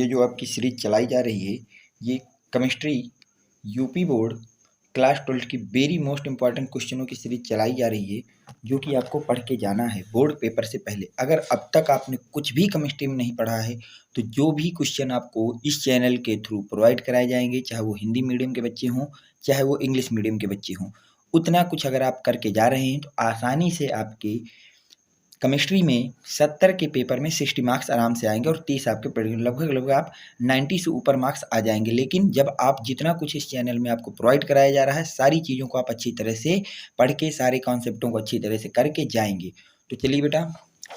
ये जो आपकी सीरीज चलाई जा रही है ये केमिस्ट्री यूपी बोर्ड क्लास 12 की वेरी मोस्ट इंपॉर्टेंट क्वेश्चनों की सीरीज चलाई जा रही है जो कि आपको पढ़ के जाना है बोर्ड पेपर से पहले। अगर अब तक आपने कुछ भी केमिस्ट्री में नहीं पढ़ा है तो जो भी क्वेश्चन आपको इस चैनल के थ्रू प्रोवाइड कराए जाएंगे, चाहे वो हिंदी मीडियम के बच्चे हों चाहे वो इंग्लिश मीडियम के बच्चे हों, उतना कुछ अगर आप करके जा रहे हैं तो आसानी से आपके केमिस्ट्री में 70 के पेपर में 60 मार्क्स आराम से आएंगे और 30 आपके लगभग आप 90 से ऊपर मार्क्स आ जाएंगे। लेकिन जब आप जितना कुछ इस चैनल में आपको प्रोवाइड कराया जा रहा है, सारी चीज़ों को आप अच्छी तरह से पढ़ के सारे कॉन्सेप्टों को अच्छी तरह से करके जाएंगे। तो चलिए बेटा,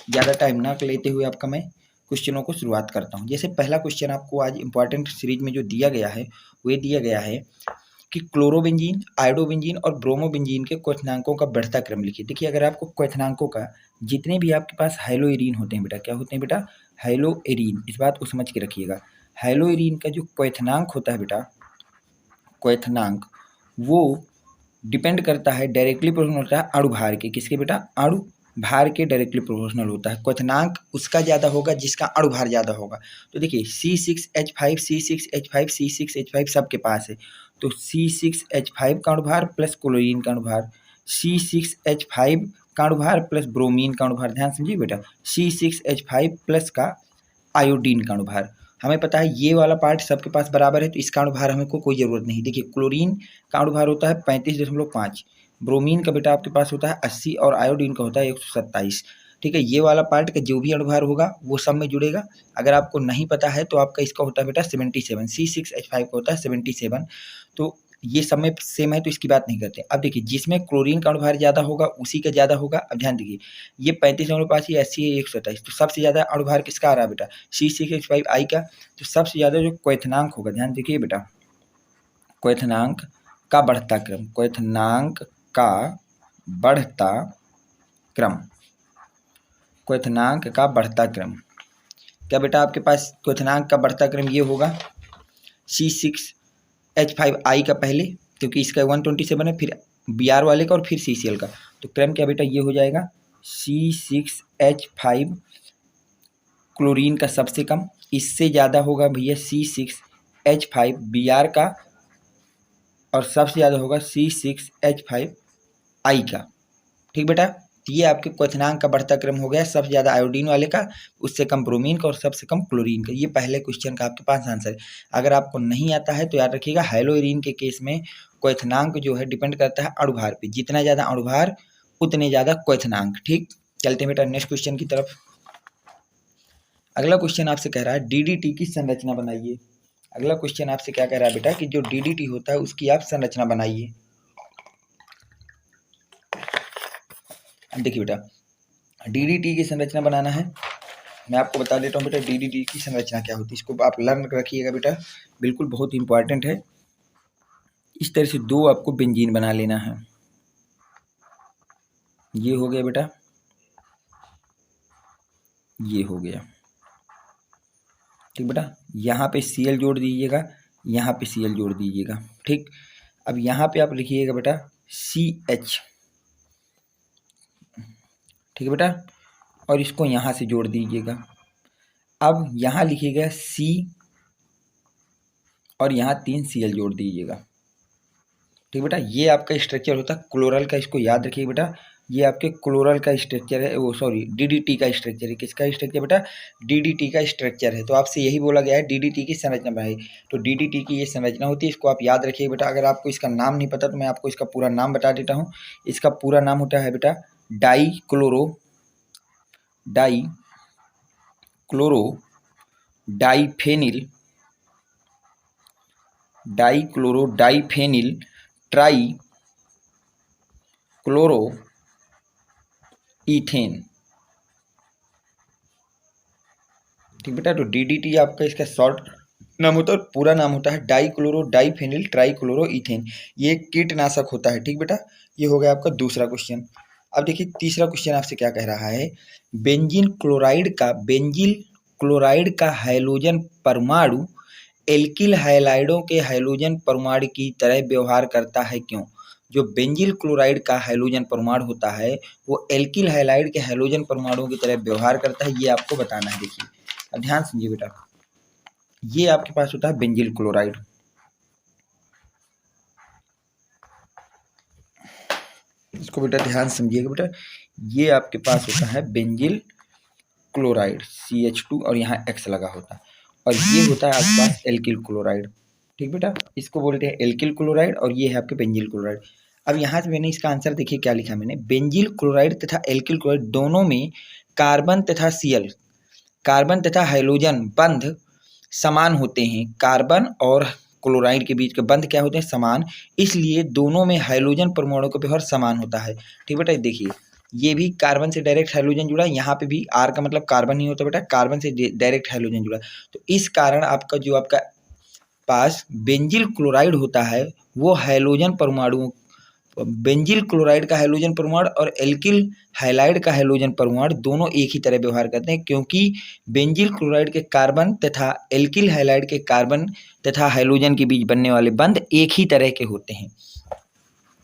ज़्यादा टाइम ना लेते हुए आपका मैं क्वेश्चनों को शुरुआत करता हूँ। जैसे पहला क्वेश्चन आपको आज इंपॉर्टेंट सीरीज में जो दिया गया है वो ये दिया गया है कि क्लोरोबेंजीन, आयोडोबेंजीन और ब्रोमोबेंजीन के क्वथनांकों का बढ़ता क्रम लिखिए। देखिए, अगर आपको क्वथनांकों का जितने भी आपके पास हैलोइरीन होते हैं बेटा, क्या होते हैं बेटा? हैलोइरीन। इस बात को समझ के रखिएगा। हैलोइरीन का जो क्वथनांक होता है बेटा, क्वथनांक वो डिपेंड करता है, डायरेक्टली प्रोपोर्शनल होता है अणुभार के। किसके बेटा? अणुभार के डायरेक्टली प्रोपोर्शनल होता है। क्वथनांक उसका ज़्यादा होगा जिसका अणुभार ज़्यादा होगा। तो देखिए C6H5 C6H5 C6H5 सबके पास है, तो C6H5 का अणुभार प्लस क्लोरीन का अणुभार, C6H5 का अणुभार प्लस ब्रोमीन का अणुभार। ध्यान समझिए बेटा, C6H5 प्लस का आयोडीन का अणुभार। हमें पता है ये वाला पार्ट सबके पास बराबर है तो इसका अणुभार हमें को कोई ज़रूरत नहीं। देखिए, क्लोरीन का अणुभार होता है 35.5, ब्रोमीन का बेटा आपके पास होता है 80 और आयोडीन का होता है 127। ठीक है, ये वाला पार्ट का जो भी अणुभार होगा वो सब में जुड़ेगा। अगर आपको नहीं पता है तो आपका इसका होता है बेटा 77, C6H5 का होता है 77। तो ये सब में सेम है तो इसकी बात नहीं करते। अब देखिए, जिसमें क्लोरीन का अणुभार ज़्यादा होगा उसी का ज़्यादा होगा। अब ध्यान दीजिए, ये 35.5, ये 80 है 127, तो सबसे ज़्यादा अणुभार किसका आ रहा है बेटा? C6H5 का। तो सबसे ज़्यादा जो क्वथनांक होगा, ध्यान देखिए बेटा, क्वथनांक का बढ़ता क्रम, क्वथनांक का बढ़ता क्रम, क्वथनांक का बढ़ता क्रम। क्या बेटा आपके पास क्वथनांक का बढ़ता क्रम ये होगा C6H5 का पहले, क्योंकि इसका 127 है, फिर Br वाले का और फिर CCl का। तो क्रम क्या बेटा ये हो जाएगा C6H5 क्लोरीन का सबसे कम, इससे ज़्यादा होगा भैया C6H5 Br का, और सबसे ज़्यादा होगा C6H5 का। ठीक बेटा, तो ये आपके क्वथनांक का बढ़ता क्रम हो गया, सबसे ज़्यादा आयोडीन वाले का, उससे कम ब्रोमीन का और सबसे कम क्लोरीन का। ये पहले क्वेश्चन का आपके पास आंसर है। अगर आपको नहीं आता है तो याद रखिएगा, हैलोइरीन के केस में क्वथनांक जो है डिपेंड करता है अणुभार पे, जितना ज़्यादा अणुभार उतने ज़्यादा क्वथनांक। ठीक, चलते हैं बेटा नेक्स्ट क्वेश्चन की तरफ। अगला क्वेश्चन आपसे कह रहा है DDT की संरचना बनाइए। अगला क्वेश्चन आपसे क्या कह रहा है बेटा कि जो DDT होता है उसकी आप संरचना बनाइए। देखिए बेटा, DDT की संरचना बनाना है। मैं आपको बता देता हूँ बेटा DDT की संरचना क्या होती है, इसको आप लर्न रखिएगा बेटा, बिल्कुल बहुत इंपॉर्टेंट है। इस तरह से दो आपको बेंजीन बना लेना है। ये हो गया बेटा, ये हो गया। ठीक बेटा, यहाँ पे Cl जोड़ दीजिएगा, यहाँ पे Cl जोड़ दीजिएगा। ठीक, अब यहाँ पे आप लिखिएगा बेटा CH। ठीक है बेटा, और इसको यहाँ से जोड़ दीजिएगा। अब यहाँ लिखिएगा C और यहाँ 3 Cl जोड़ दीजिएगा। ठीक बेटा, ये आपका स्ट्रक्चर होता है क्लोरल का, इसको याद रखिए बेटा, ये आपके क्लोरल का स्ट्रक्चर है, वो सॉरी DDT का स्ट्रक्चर है। किसका स्ट्रक्चर बेटा? DDT का स्ट्रक्चर है। तो आपसे यही बोला गया है DDT की संरचना बनाइए, तो DDT की ये संरचना होती है, इसको आप याद रखिए बेटा। अगर आपको इसका नाम नहीं पता तो मैं आपको इसका पूरा नाम बता देता हूँ। इसका पूरा नाम होता है बेटा डाइक्लोरोडाइफेनिल ट्राई क्लोरो इथेन। ठीक बेटा, तो DDT आपका इसका शॉर्ट नाम होता है और पूरा नाम होता है डाइक्लोरोडाइफेनिल ट्राइक्लोरो इथेन। ये कीटनाशक होता है। ठीक बेटा, ये हो गया आपका दूसरा क्वेश्चन। अब देखिए तीसरा क्वेश्चन आपसे क्या कह रहा है, बेंजील क्लोराइड का हैलोजन परमाणु एल्किल हैलाइडों के हैलोजन परमाणु की तरह व्यवहार करता है, क्यों? जो बेंजील क्लोराइड का हैलोजन परमाणु होता है वो एल्किल हैलाइड के हैलोजन परमाणुओं की तरह व्यवहार करता है, ये आपको बताना है। देखिए, अब ध्यान समझिए बेटा, ये आपके पास होता है बेंजिल क्लोराइड। इसको बेटा ध्यान समझिएगा बेटा, ये आपके पास होता है बेंजिल क्लोराइड CH2 और यहाँ X लगा होता है, और ये होता है आपके पास एल्किल क्लोराइड। ठीक बेटा, इसको बोलते हैं एल्किल क्लोराइड और ये है आपके बेंजिल क्लोराइड। अब यहाँ से मैंने इसका आंसर देखिए क्या लिखा मैंने, बेंजिल क्लोराइड तथा एल्किल क्लोराइड दोनों में कार्बन तथा Cl, कार्बन तथा हाइड्रोजन बंध समान होते हैं। कार्बन और क्लोराइड के बीच के बंध क्या होते हैं, समान, इसलिए दोनों में हाइड्रोजन परमाणु का व्यवहार समान होता है। ठीक बेटा, देखिए ये भी कार्बन से डायरेक्ट हाइड्रोजन जुड़ा है, यहाँ पे भी R का मतलब कार्बन ही होता है बेटा, कार्बन से डायरेक्ट हाइड्रोजन जुड़ा है। तो इस कारण आपका जो आपका पास बेंजिल क्लोराइड होता है वो हाइड्रोजन परमाणु, बेंजिल क्लोराइड का हाइड्रोजन परमाणु और एल्किल हाइलाइड का हाइड्रोजन परमाणु दोनों एक ही तरह व्यवहार करते हैं, क्योंकि बेंजिल क्लोराइड के कार्बन तथा एल्किल हाइलाइड के कार्बन तथा हाइड्रोजन के बीच बनने वाले बंध एक ही तरह के होते हैं।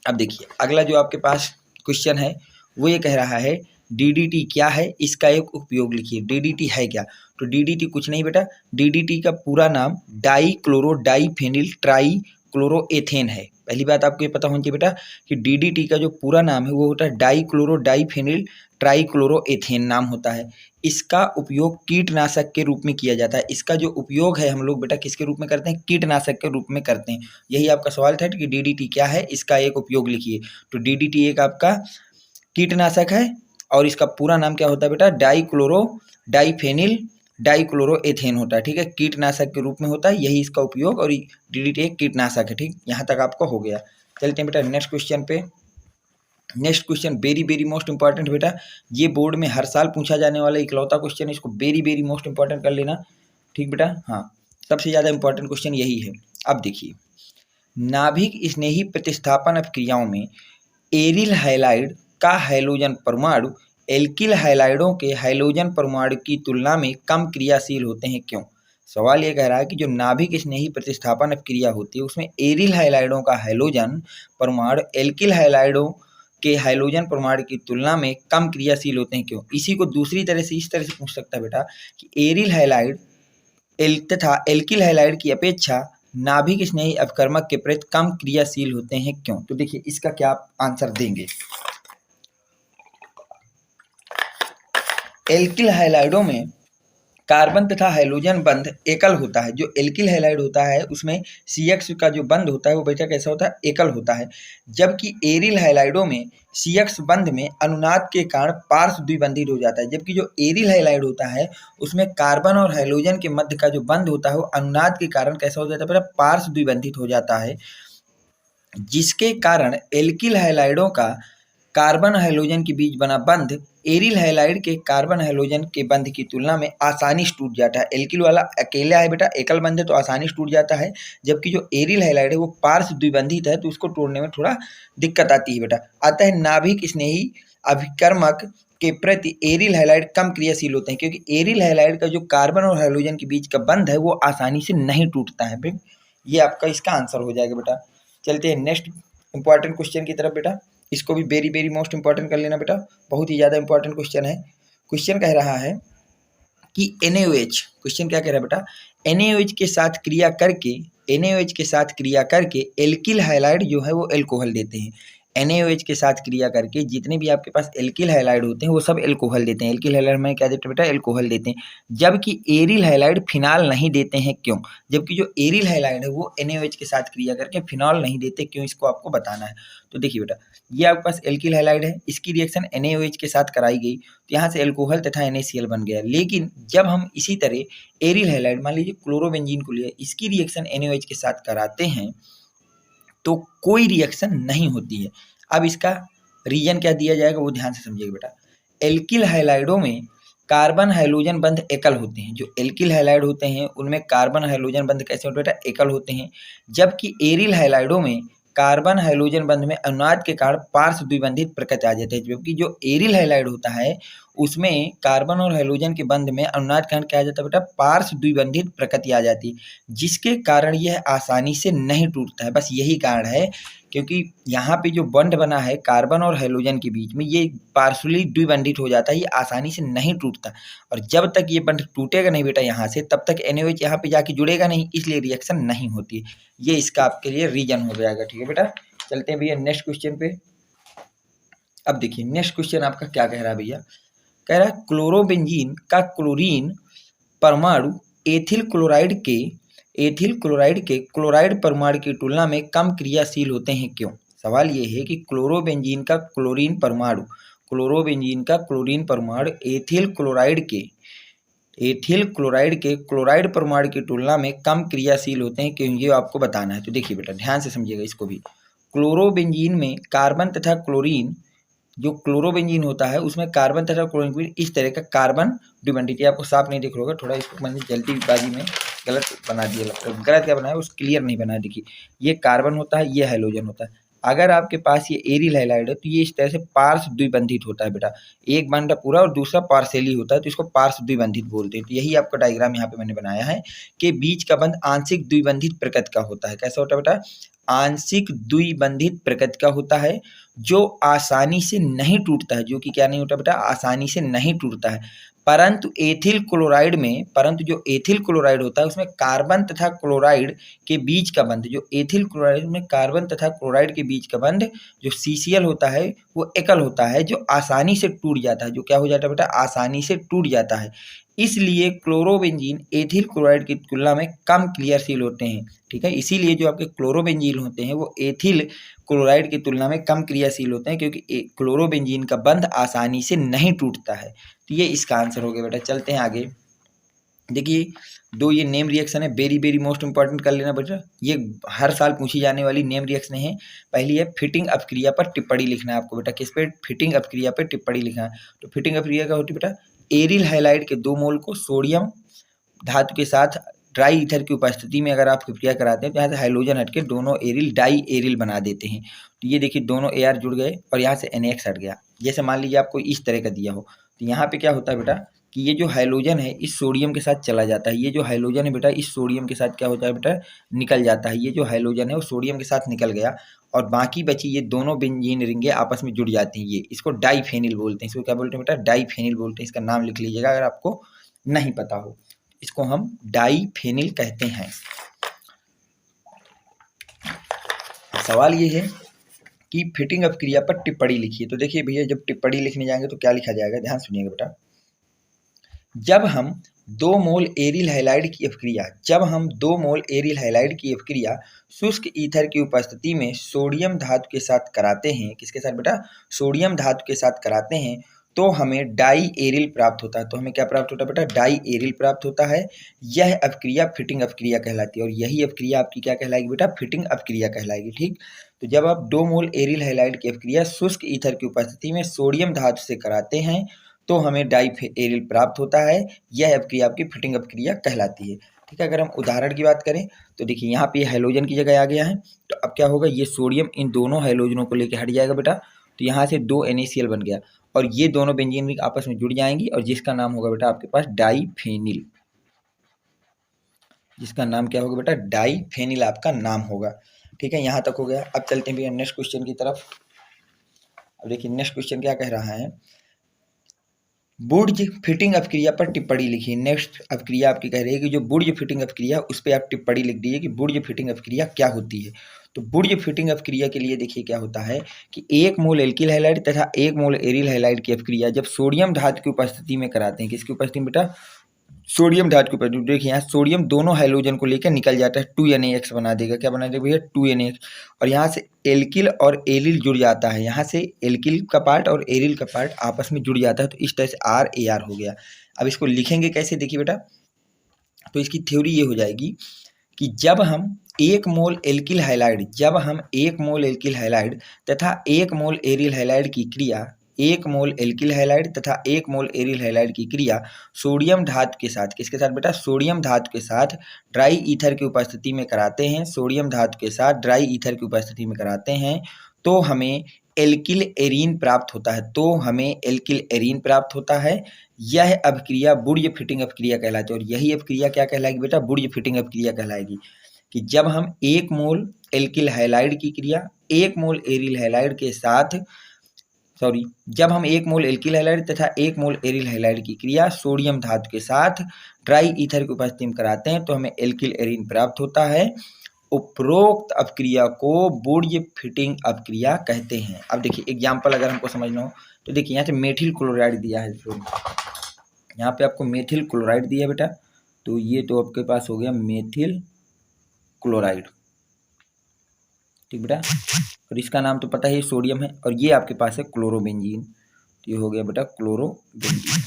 अब देखिए अगला जो आपके पास क्वेश्चन है वो ये कह रहा है DDT क्या है, इसका एक उपयोग लिखिए। DDT है क्या, तो DDT कुछ नहीं बेटा, DDT का पूरा नाम die chloro diphenyl try chloroethane है। पहली बात आपको ये पता होनी चाहिए बेटा कि DDT का जो पूरा नाम है वो होता है die chloro diphenyl try chloroethane नाम होता है। इसका उपयोग कीटनाशक के रूप में किया जाता है। इसका जो उपयोग है हम लोग बेटा किसके रूप में करते हैं, कीटनाशक के रूप में करते हैं। यही आपका सवाल था कि DDT क्या है, इसका एक उपयोग लिखिए। तो DDT एक आपका कीटनाशक है और इसका पूरा नाम क्या होता है बेटा, डाई क्लोरो डाईफेनिल डाईक्लोरोएथेन होता है। ठीक है, कीटनाशक के रूप में होता है, यही इसका उपयोग, और DDT एक कीटनाशक है। ठीक, यहाँ तक आपको हो गया। चलते हैं बेटा नेक्स्ट क्वेश्चन पे। Next question very very most important बेटा, ये बोर्ड में हर साल पूछा जाने वाला इकलौता क्वेश्चन, इसको वेरी वेरी मोस्ट इंपॉर्टेंट कर लेना। ठीक बेटा, हाँ सबसे ज़्यादा इंपॉर्टेंट क्वेश्चन यही है। अब देखिए, नाभिक स्नेही प्रतिस्थापन अपक्रियाओं में एरिल हाइलाइड का हाइड्रोजन परमाणु एल्किल हाइलाइडों के हाइड्रोजन परमाणु की तुलना में कम क्रियाशील होते हैं, क्यों? सवाल ये कह रहा है कि जो नाभिक स्नेही प्रतिस्थापन अपक्रिया होती है उसमें एरिल हाइलाइडों का हाइड्रोजन परमाणु एल्किल हाइलाइडों के हाइड्रोजन परमाणु की तुलना में कम क्रियाशील होते हैं, क्यों? इसी को दूसरी तरह से इस तरह से पूछ सकता है बेटा कि एरिल हाइलाइड तथा एल्किल हाइलाइड की अपेक्षा नाभिक स्नेही अपकर्मक के प्रति कम क्रियाशील होते हैं, क्यों? तो देखिए इसका क्या आप आंसर देंगे। एल्किल हाइलाइडों में कार्बन तथा हाइड्रोजन बंध एकल होता है। जो एल्किल हाइलाइड होता है उसमें CX का जो बंध होता है वो बेटा कैसा होता है, एकल होता है। जबकि एरिल हाइलाइडों में CX बंध में अनुनाद के कारण पार्श्व द्विबंधित हो जाता है। जबकि जो एरिल हाइलाइड होता है उसमें कार्बन और हाइड्रोजन के मध्य का जो बंध होता है वो अनुनाद के कारण कैसा हो जाता है बेटा, पार्श्व द्विबंधित हो जाता है, जिसके कारण एल्किल हाइलाइडों का कार्बन हाइड्रोजन के बीच बना बंध एरिल हाइलाइड के कार्बन हाइड्रोजन के बंध की तुलना में आसानी से टूट जाता है। एल्किल वाला अकेला है बेटा, एकल बंध है तो आसानी से टूट जाता है, जबकि जो एरिल हाइलाइड है वो पार्श्व द्विबंधित है तो उसको तोड़ने में थोड़ा दिक्कत आती है बेटा। अतः नाभिक स्नेही अभिकर्मक के प्रति एरिल हाइलाइड कम क्रियाशील होते हैं, क्योंकि एरिल हाइलाइड का जो कार्बन और हाइड्रोजन के बीच का बंध है वो आसानी से नहीं टूटता है। फिर ये आपका इसका आंसर हो जाएगा बेटा। चलते हैं नेक्स्ट इंपॉर्टेंट क्वेश्चन की तरफ बेटा, इसको भी वेरी वेरी मोस्ट इंपॉर्टेंट कर लेना बेटा, बहुत ही ज़्यादा इंपॉर्टेंट क्वेश्चन है। क्वेश्चन कह रहा है कि NaOH, क्वेश्चन क्या कह रहा है बेटा, NaOH के साथ क्रिया करके एल्किल हाइलाइड जो है वो एल्कोहल देते हैं। NaOH के साथ क्रिया करके जितने भी आपके पास एल्किल हाइलाइड होते हैं वो सब एल्कोहल देते हैं। एल्किल हाइलाइड में क्या देते हैं बेटा, एल्कोहल देते हैं, जबकि एरिल हाइलाइड फिनाल नहीं देते हैं, क्यों? जबकि जो एरिल हाइलाइड है वो NaOH के साथ क्रिया करके फिनॉल नहीं देते, क्यों? इसको आपको बताना है। तो देखिए बेटा, ये आपके पास एल्किल हाइलाइड है, इसकी रिएक्शन NaOH के साथ कराई गई तो यहाँ से एल्कोहल तथा NaCl बन गया। लेकिन जब हम इसी तरह एरिल हाइलाइड, मान लीजिए क्लोरोबेंजीन को लिया, इसकी रिएक्शन NaOH के साथ कराते हैं तो कोई रिएक्शन नहीं होती है। अब इसका रीजन क्या दिया जाएगा वो ध्यान से समझिएगा बेटा। एल्किल हाइलाइडों में कार्बन हाइड्रोजन बंध एकल होते हैं। जो एल्किल हाइलाइड होते हैं उनमें कार्बन हाइड्रोजन बंध कैसे होते हैं बेटा, एकल होते हैं, जबकि एरिल हाइलाइडों में कार्बन हाइड्रोजन बंध में अनुनाद के कारण पार्श्व द्विबंधित प्रकृति आ जाते हैं। जबकि जो एरिल हाइलाइड होता है उसमें कार्बन और हैलोजन के बंध में अनुनाद कारण क्या आ जाता है बेटा, पार्श्व द्विबंधित प्रकृति आ जाती है, जिसके कारण यह आसानी से नहीं टूटता है। बस यही कारण है, क्योंकि यहाँ पे जो बंध बना है कार्बन और हैलोजन के बीच में, ये पार्श्वली द्विबंधित हो जाता है, ये आसानी से नहीं टूटता। और जब तक ये बंध टूटेगा नहीं बेटा यहाँ से, तब तक NaOH यहाँ पे जाके जुड़ेगा नहीं, इसलिए रिएक्शन नहीं होती है। ये इसका आपके लिए रीजन हो जाएगा। ठीक है बेटा, चलते हैं भैया नेक्स्ट क्वेश्चन पे। अब देखिए नेक्स्ट क्वेश्चन आपका क्या कह रहा है भैया, कह रहा है क्लोरोबेंजीन का क्लोरीन परमाणु एथिल क्लोराइड के क्लोराइड परमाणु की तुलना में कम क्रियाशील होते हैं, क्यों? सवाल ये है कि क्लोरोबेंजीन का क्लोरीन परमाणु एथिल क्लोराइड के क्लोराइड परमाणु की तुलना में कम क्रियाशील होते हैं, क्यों? ये आपको बताना है। तो देखिए बेटा ध्यान से समझिएगा इसको भी। क्लोरोबेंजीन में कार्बन तथा क्लोरीन, जो क्लोरोबेंजीन होता है उसमें कार्बन तथा क्लोरीन इस तरह का कार्बन द्विबंधित, आपको साफ नहीं दिख रहा होगा, थोड़ा इसको मैंने जल्दीबाजी में गलत बना दिया, लगता है गलत क्या बनाया, उस क्लियर नहीं बनाया। देखिए ये कार्बन होता है, ये हैलोजन होता है। अगर आपके पास ये एरिल हैलाइड है तो ये इस तरह से पार्श्व द्विबंधित होता है बेटा, एक बंध पूरा और दूसरा पार्शियली होता है, तो इसको पार्श्व द्विबंधित बोलते हैं। तो यही आपका डायग्राम यहाँ पे मैंने बनाया है कि बीच का बंध आंशिक द्विबंधित प्रकृति का होता है। कैसा होता है बेटा, आंशिक द्विबंधित प्रकृति का होता है, जो आसानी से नहीं टूटता है, जो कि क्या नहीं होता बेटा, आसानी से नहीं टूटता है। परंतु जो एथिल क्लोराइड होता है उसमें कार्बन तथा क्लोराइड के बीच का बंध, जो एथिल क्लोराइड में कार्बन तथा क्लोराइड के बीच का बंध जो CCl होता है वो एकल होता है, जो आसानी से टूट जाता है, जो क्या हो जाता है बेटा, आसानी से टूट जाता है। इसलिए क्लोरोबेंजीन एथिल क्लोराइड की तुलना में कम क्रियाशील होते हैं। ठीक है, इसीलिए जो आपके क्लोरोबेंजीन होते हैं वो एथिल क्लोराइड की तुलना में कम क्रियाशील होते हैं, क्योंकि क्लोरोबेंजीन का बंध आसानी से नहीं टूटता है। तो ये इसका आंसर हो गया बेटा। चलते हैं आगे। देखिए दो ये नेम रिएक्शन है, वेरी मोस्ट इंपॉर्टेंट कर लेना बेटा, ये हर साल पूछी जाने वाली नेम रिएक्शन है। पहली है फिटिंग अपक्रिया पर टिप्पणी लिखना है आपको बेटा, किस पे, फिटिंग अपक्रिया पर टिप्पणी लिखना है। तो फिटिंग अपक्रिया क्या होती है बेटा, एरिल हैलाइड के 2 मोल को सोडियम धातु के साथ ड्राई ईथर की उपस्थिति में अगर आप क्रिया कराते हैं तो यहाँ से हाइड्रोजन हट के दोनों एरिल डाई एरिल बना देते हैं। तो ये देखिए दोनों AR जुड़ गए और यहाँ से NX हट गया। जैसे मान लीजिए आपको इस तरह का दिया हो, तो यहाँ पे क्या होता है बेटा कि ये जो हाइड्रोजन है इस सोडियम के साथ चला जाता है, ये जो हाइड्रोजन है बेटा इस सोडियम के साथ क्या होता है बेटा, निकल जाता है। ये जो हाइड्रोजन है वो सोडियम के साथ निकल गया और बाकी बची ये दोनों बेंजीन रिंगे आपस में जुड़ जाती हैं। ये इसको डाईफेनिल बोलते हैं। इसको क्या बोलते हैं बेटा, डाईफेनिल बोलते हैं। इसका नाम लिख लीजिएगा अगर आपको नहीं पता हो, इसको हम डाईफेनिल कहते हैं। सवाल ये है कि फिटिंग अपक्रिया पर टिप्पणी लिखिए। तो देखिए भैया जब टिप्पणी लिखने जाएंगे तो क्या लिखा जाएगा, ध्यान सुनिएगा बेटा। जब हम 2 मोल एरिल हैलाइड की अपक्रिया शुष्क ईथर की उपस्थिति में सोडियम धातु के साथ कराते हैं, किसके साथ बेटा, सोडियम धातु के साथ कराते हैं, तो हमें डाई एरिल प्राप्त होता है। तो हमें क्या प्राप्त होता है बेटा, डाई एरिल प्राप्त होता है। यह अपक्रिया फिटिंग अपक्रिया कहलाती है और यही अपक्रिया आपकी क्या कहलाएगी बेटा, फिटिंग अपक्रिया कहलाएगी। ठीक, तो जब आप 2 मोल एरिल हैलाइड की अपक्रिया शुष्क ईथर की उपस्थिति में सोडियम धातु से कराते हैं तो हमें डाई एरिल प्राप्त होता है। यह अपक्रिया आपकी फिटिंग अपक्रिया कहलाती है। ठीक है, अगर हम उदाहरण की बात करें तो देखिए यहाँ पे हाइड्रोजन की जगह आ गया है, तो अब क्या होगा, ये सोडियम इन दोनों हाइड्रोजनों को लेकर हट जाएगा बेटा, तो यहाँ से 2 NaCl बन गया और ये दोनों बेंजीन रिंग आपस में जुड़ जाएंगी और जिसका नाम होगा बेटा आपके पास डाईफेनिल, जिसका नाम क्या होगा बेटा, डाईफेनिल आपका नाम होगा। ठीक है, यहाँ तक हो गया। अब चलते हैं भैया नेक्स्ट क्वेश्चन की तरफ। अब देखिए नेक्स्ट क्वेश्चन क्या कह रहा है, बुर्ज फिटिंग अपक्रिया पर टिप्पणी लिखिए। नेक्स्ट अपक्रिया आपकी कह रही है कि जो बुर्ज फिटिंग अपक्रिया उस पर आप टिप्पणी लिख दीजिए कि बुर्ज फिटिंग अपक्रिया क्या होती है। तो बुर्ज फिटिंग अपक्रिया के लिए देखिए क्या होता है कि 1 मोल एल्किल हैलाइड तथा 1 मोल एरिल हैलाइड की अपक्रिया जब सोडियम धातु की उपस्थिति में कराते हैं, किसकी उपस्थिति में बेटा, सोडियम धातु की उपस्थिति। देखिए यहाँ सोडियम दोनों हाइड्रोजन को लेकर निकल जाता है, 2NaX बना देगा। क्या बना देगा भैया, 2NaX, और यहाँ से एल्किल और एरिल जुड़ जाता है। यहाँ से एल्किल का पार्ट और एरिल का पार्ट आपस में जुड़ जाता है, तो इस तरह से RAR हो गया। अब इसको लिखेंगे कैसे, देखिए बेटा, तो इसकी थ्योरी ये हो जाएगी कि जब हम 1 मोल एल्किल हैलाइड तथा 1 मोल एरिल हैलाइड की क्रिया 1 मोल एल्किल हैलाइड तथा 1 मोल एरिल हैलाइड की क्रिया सोडियम धातु के साथ, किसके साथ बेटा, सोडियम धातु के साथ ड्राई ईथर की उपस्थिति में कराते हैं, सोडियम धातु के साथ ड्राई ईथर की उपस्थिति में कराते हैं, तो हमें एल्किल एरीन प्राप्त होता है, तो हमें एल्किल एरीन प्राप्त होता है। यह अभिक्रिया बुर्ज फिटिंग अभिक्रिया कहलाती है, और यही अभिक्रिया क्या कहलाएगी बेटा? बुर्ज फिटिंग अभिक्रिया कहलाएगी। कि जब हम 1 मोल एल्किल हैलाइड की क्रिया 1 मोल एरिल हैलाइड के साथ जब हम 1 मोल एल्किल हैलाइड तथा 1 मोल एरिल हैलाइड की क्रिया सोडियम धातु के साथ ड्राई ईथर की उपस्थिति में कराते हैं तो हमें एल्किल एरीन प्राप्त होता है। उपरोक्त अपक्रिया को बुर्ज फिटिंग अपक्रिया कहते हैं। अब देखिए एग्जाम्पल अगर हमको समझना हो तो देखिए यहाँ से मेथिल क्लोराइड दिया है, यहाँ पे आपको मेथिल क्लोराइड दिया है बेटा, तो ये तो आपके पास हो गया मेथिल क्लोराइड, ठीक बेटा। और इसका नाम तो पता है सोडियम है, और ये आपके पास है क्लोरोबेंजीन, तो ये हो गया बेटा क्लोरोबेंजीन,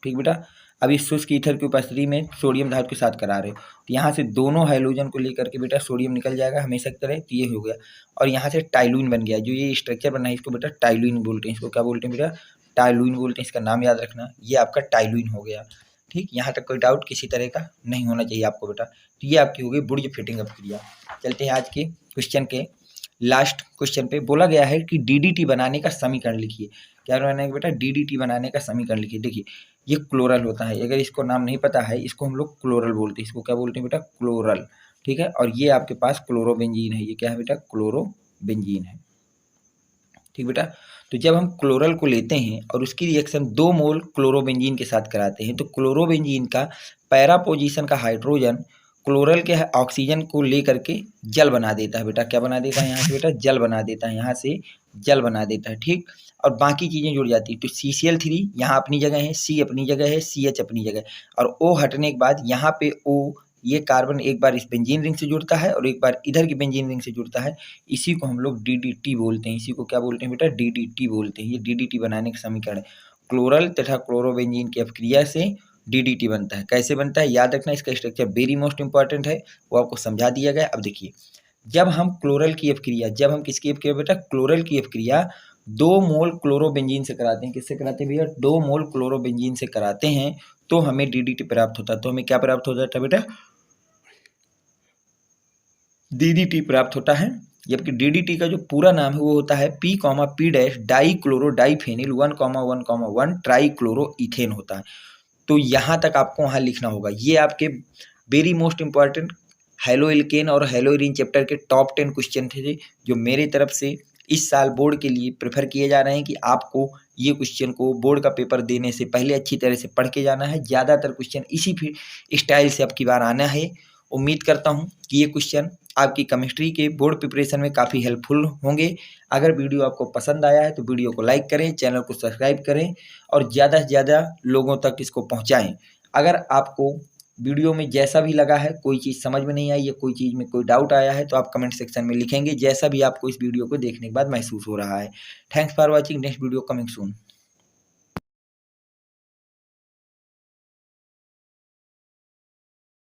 ठीक बेटा। अब इस शुष्क ईथर की उपस्थिति में सोडियम धातु के साथ करा रहे हो तो यहाँ से दोनों हाइड्रोजन को लेकर के बेटा सोडियम निकल जाएगा हमेशा की तरह, तो ये हो गया। और यहाँ से टाइलुइन बन गया, जो ये स्ट्रक्चर बना है इसको बेटा टाइलुइन बोलते हैं। इसको क्या बोलते हैं बेटा? टाइलुइन बोलते हैं। इसका नाम याद रखना, ये आपका टाइलुइन हो गया, ठीक। यहाँ तक कोई डाउट किसी तरह का नहीं होना चाहिए आपको बेटा। तो ये आपकी हो गई बुर्ज फिटिंग अपक्रिया। चलते हैं आज के क्वेश्चन के लास्ट क्वेश्चन पे। बोला गया है कि डीडीटी बनाने का समीकरण लिखिए। क्या बनाना है बेटा? डीडीटी बनाने का समीकरण लिखिए। देखिए ये क्लोरल होता है, अगर इसको नाम नहीं पता है इसको हम लोग क्लोरल बोलते हैं। इसको क्या बोलते हैं बेटा? क्लोरल, ठीक है। और ये आपके पास क्लोरोबेंजीन है, ये क्या है बेटा? क्लोरोबेंजीन है, ठीक बेटा। तो जब हम क्लोरल को लेते हैं और उसकी रिएक्शन 2 मोल क्लोरोबेंजीन के साथ कराते हैं तो क्लोरोबेंजीन का पैरा पोजीशन का हाइड्रोजन क्लोरल के ऑक्सीजन को लेकर के जल बना देता है बेटा। क्या बना देता है? यहाँ से बेटा जल बना देता है, यहाँ से जल बना देता है, ठीक। और बाकी चीज़ें जुड़ जाती है, तो CCl3 यहाँ अपनी जगह है, C अपनी जगह है, CH अपनी जगह है, और O हटने के बाद यहाँ पे O ये कार्बन एक बार इस बेंजीन रिंग से जुड़ता है और एक बार इधर की बेंजीन रिंग से जुड़ता है। इसी को हम लोग DDT बोलते हैं। इसी को क्या बोलते हैं बेटा? DDT बोलते हैं। ये DDT बनाने का समीकरण है। क्लोरल तथा क्लोरोबेंजीन की अपक्रिया से DDT बनता है। कैसे बनता है याद रखना, इसका स्ट्रक्चर वेरी मोस्ट इंपॉर्टेंट है, वो आपको समझा दिया गया। अब देखिए जब हम क्लोरल की अपक्रिया, जब हम किसकी अपक्रिया बेटा? क्लोरल की अपक्रिया 2 मोल क्लोरोबेंजीन से कराते हैं। किससे कराते हैं भैया? 2 मोल क्लोरोबेंजीन से कराते हैं तो हमें DDT प्राप्त होता है। तो हमें क्या प्राप्त होता है बेटा? DDT प्राप्त होता है। जबकि DDT का जो पूरा नाम है वो होता है P, die chloro diphenyl 1,1,1 try chloro ethane होता है। तो यहाँ तक आपको वहाँ लिखना होगा। ये आपके very most important halo alkane और हेलो एरीन चैप्टर के टॉप 10 क्वेश्चन थे जो मेरे तरफ से इस साल बोर्ड के लिए प्रेफर किए जा रहे हैं कि आपको ये क्वेश्चन को बोर्ड का पेपर देने से पहले अच्छी तरह से पढ़ के जाना है। ज़्यादातर क्वेश्चन इसी स्टाइल से अब की बार आना है। उम्मीद करता हूँ कि ये क्वेश्चन आपकी केमिस्ट्री के बोर्ड प्रिपरेशन में काफ़ी हेल्पफुल होंगे। अगर वीडियो आपको पसंद आया है तो वीडियो को लाइक करें, चैनल को सब्सक्राइब करें और ज़्यादा से ज़्यादा लोगों तक इसको पहुँचाएँ। अगर आपको वीडियो में जैसा भी लगा है, कोई चीज़ समझ में नहीं आई या कोई चीज़ में कोई डाउट आया है तो आप कमेंट सेक्शन में लिखेंगे, जैसा भी आपको इस वीडियो को देखने के बाद महसूस हो रहा है। Thanks for watching, next video coming soon.